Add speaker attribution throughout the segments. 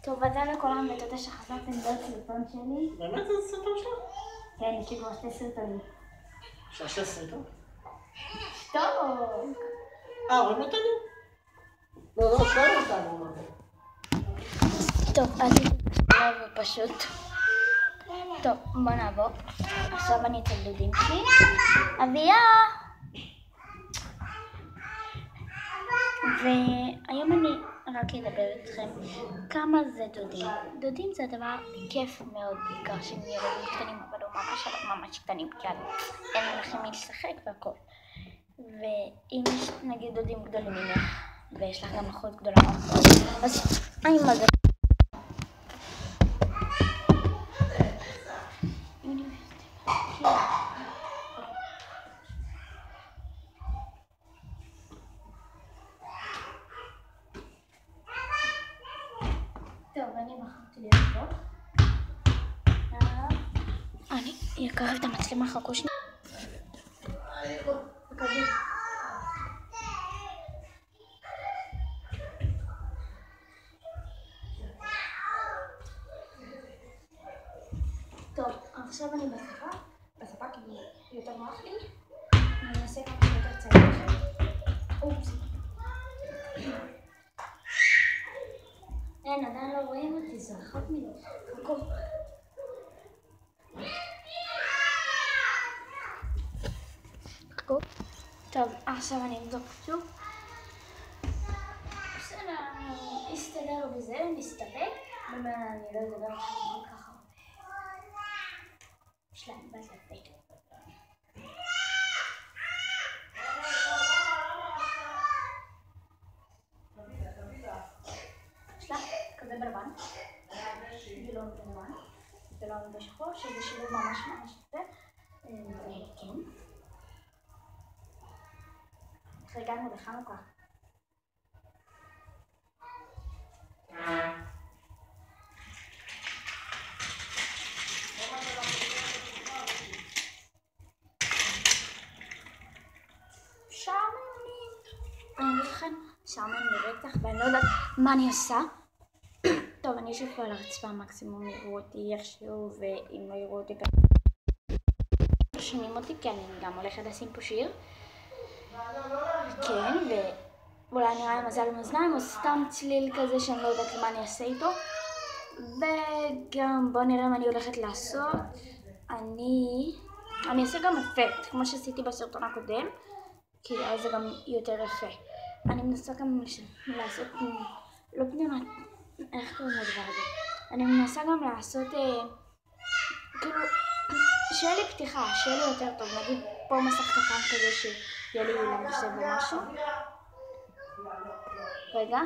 Speaker 1: טוב, אז זה לכולם ותודה שחזרתם דרך סרטון שלי.
Speaker 2: באמת זה סרטון שלך?
Speaker 1: כן, יש לי כבר 2 סרטונים.
Speaker 2: אפשר 2 סרטון?
Speaker 1: טוב.
Speaker 2: רואים אותנו? לא, שואל אותנו.
Speaker 1: טוב, אז נעבור פשוט. טוב, בוא נעבור. עכשיו אני אצל דודים שלי. אביה! והיום אני רק אדבר איתכם כמה זה דודים. דודים זה דבר כיף מאוד, בעיקר שהם ילדים קטנים, אבל לא ממש קטנים, כי אין לכם מי לשחק והכל. ואם יש נגיד דודים גדולים ממך, ויש לך גם אחות גדולה מאוד, אז אני מזה. טוב, אני בחרתי להיות פה. אני אקרב את המצלמה, חכו שנייה. טוב, עכשיו אני בספה כי יותר נוח לי. אני אעשה כמה יותר צעיר. אופס. אין, עדיין לא רואים אותי, זה רחוק מדי. חכו. חכו. טוב, עכשיו אני אבדוק שוב. בסדר, נסתדר בזה, נסתפק. באמת אני לא אדבר עכשיו ככה. יש להם בת לפה. יש לה כזה בלבן. גילון בלבן. גילון בשחור, שזה שילוב ממש יפה. כן. איך הגענו לחנוכה? שעמם לרצח ואני לא יודעת מה אני עושה. טוב, אני יושב פה על הרצפה, מקסימום יראו אותי איכשהו, ואם לא יראו אותי גם שומעים אותי, כי אני גם הולכת לשים פה שיר. כן, ואולי נראה לי מזל מאזניים או סתם צליל כזה שאני לא יודעת מה אני אעשה איתו. וגם בואו נראה מה אני הולכת לעשות. אני אעשה גם אפקט כמו שעשיתי בסרטון הקודם, כי אז זה גם יותר יפה. אני מנסה גם לעשות, לא יודעת איך קוראים לדבר הזה. אני מנסה גם לעשות, כאילו, שיהיה לי פתיחה, שיהיה לי יותר טוב. נגיד פה מסך קטן כזה שיהיה לי למחשב או משהו. רגע.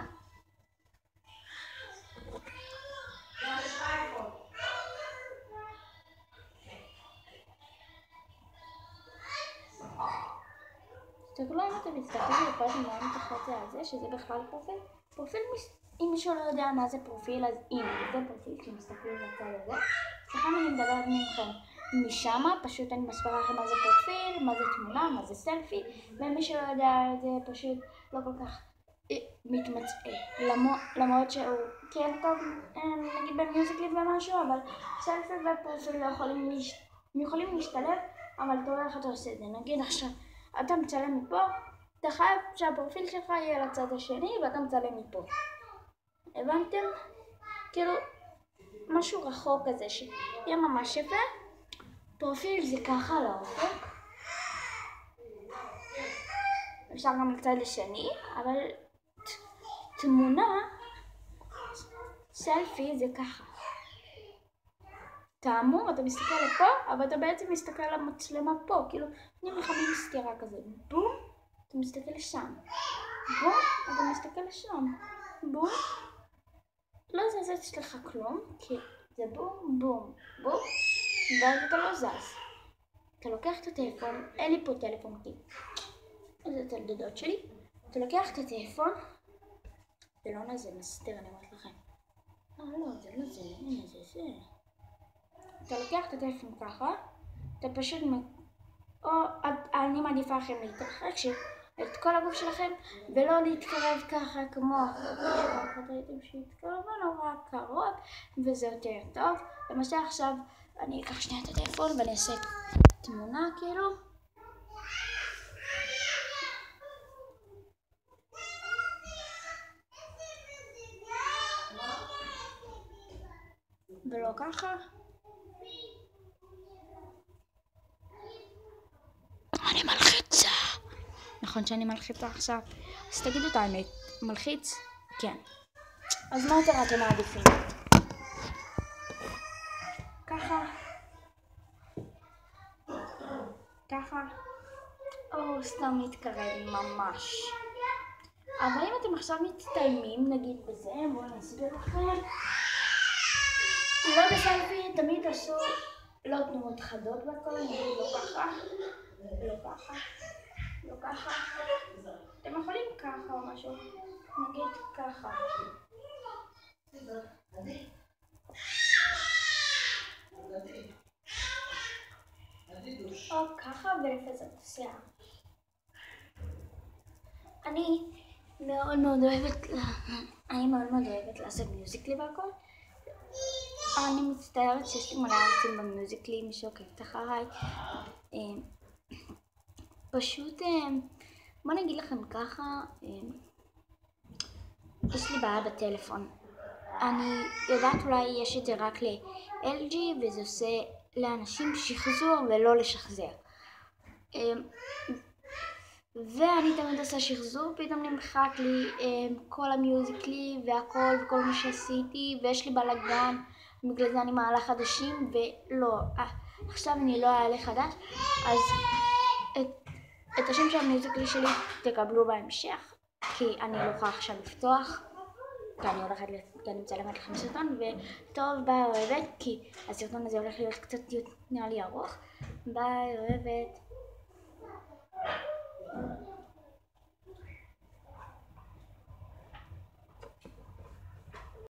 Speaker 1: תסתכלו אם אתם מסתכלים לכל הזמן את החצי הזה, שזה בכלל פרופיל. פרופיל, אם מישהו לא יודע מה זה פרופיל, אז הנה, זה פרופיל, כשמסתכלים לצד הזה. לכן אני מדברת מכם משם, פשוט אני מסבירה לכם מה זה פרופיל, מה זה תמונה, מה זה סלפי, ומי שלא יודע זה פשוט לא כל כך מתמצא, למרות שהוא כן טוב, נגיד במיוזיקלי ומשהו, אבל סלפי ופרופיל לא יכולים להשתלב, אבל תראו איך אתה עושה את זה. נגיד עכשיו, אתה מצלם מפה, אתה חייב שהפרופיל שלך יהיה לצד השני ואתה מצלם מפה. הבנתם? כאילו, משהו רחוק כזה שיהיה ממש יפה. פרופיל זה ככה לאופק. אפשר גם לצד השני, אבל תמונה, סלפי זה ככה. תאמור, אתה מסתכל לפה, אבל אתה בעצם מסתכל על המצלמה פה, כאילו, אני מחמיא סתירה כזה, בום, אתה מסתכל לשם, בום, אתה מסתכל לשם, בום, לא זז אצלך כלום, כי זה בום, בום, בום, ואז אתה לא זז. אתה לוקח את הטלפון, אין לי פה טלפון, כי זה אצל דודות שלי, אתה לוקח את הטלפון, זה לא נזה, נסתר, אני אומרת לכם. לא, זה לא זה, הנה זה. אתה לוקח את הטלפון ככה, אתה פשוט, או אני מעדיפה לכם להתרחק, את כל הגוף שלכם, ולא להתקרב ככה כמו אחת ראיתם שהתקרבה נורא קרוב, וזה יותר טוב. למשל עכשיו אני אקח שנייה את הטלפון ואני אעשה תמונה כאילו. ולא ככה. אני מלחיצה. נכון שאני מלחיצה עכשיו. אז תגידו את האמת. מלחיץ? כן. אז מה יותר אתם מעדיפים? ככה. ככה. או סתם להתקרב ממש. אבל אם אתם עכשיו מצטיימים נגיד בזה, בואו נסביר לכם. לא בסלפי תמיד עשו לא תנועות חדות בכל, נגיד לא ככה, לא ככה, לא ככה. אתם יכולים ככה או משהו, נגיד ככה. או ככה ולפזר את השיער. אני מאוד אוהבת לעשות מיוזיקלי והכל. אני מצטערת שיש לי מלא ערוצים במיוזיקלי, מי שעוקבת אחריי. פשוט, בוא נגיד לכם ככה, יש לי בעיה בטלפון. אני יודעת אולי יש את זה רק ל-LG וזה עושה לאנשים שחזור ולא לשחזר. ואני תמיד עושה שחזור, פתאום נמחק לי כל המיוזיקלי והכל וכל מה שעשיתי, ויש לי בלגן, בגלל זה אני מעלה חדשים ולא, עכשיו אני לא אעלה חדש, אז את השם של המיוזיקלי שלי תקבלו בהמשך, כי אני לא יכולה עכשיו לפתוח, כי אני מצלמת לכם סרטון, וטוב ביי אוהבת, כי הסרטון הזה הולך להיות קצת נראה לי ארוך. ביי אוהבת.